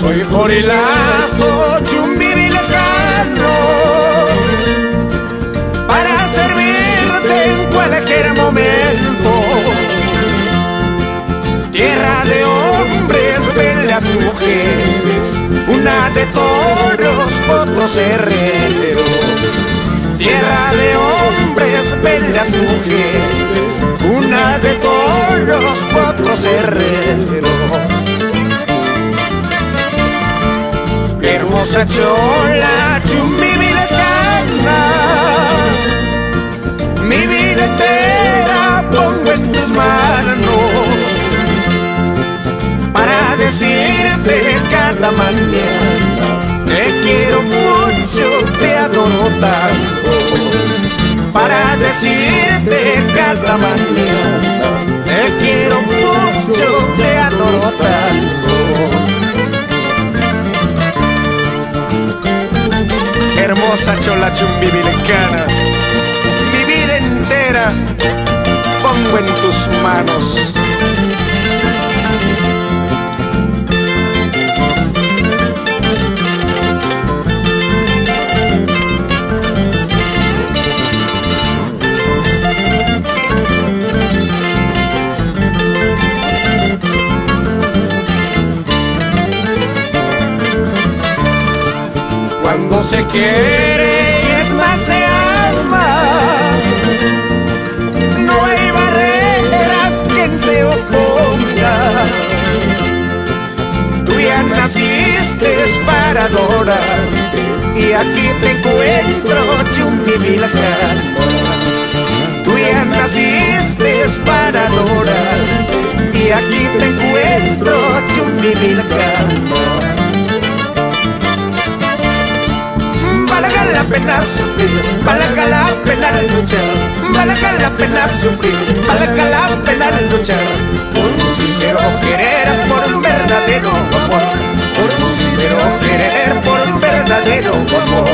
Soy Jorilazo, chumbibi lejano, para servirte en cualquier momento. Tierra de hombres, bellas mujeres, una de toros, potros herreros. Tierra de hombres, bellas mujeres, una de toros, potros herreros. Hermosa chola, chumbibi lejana, mi vida entera pongo en tus manos, para decirte cada mañana: te quiero mucho, te adoro tanto. Para decirte cada mañana: te quiero mucho, te adoro tanto. Hermosa chola chumbibi lejana, mi vida entera pongo en tus manos. Cuando se quiere y es más se ama, no hay barreras quien se oponga. Tú ya naciste para adorarte y aquí te encuentro, chumbibi lejana. Tú ya naciste para adorarte y aquí te encuentro, chumbibi lejana. Valga la pena sufrir, valga la pena luchar, valga la pena sufrir, valga la pena luchar, por un sincero querer, por un verdadero amor, por un sincero querer, por un verdadero amor.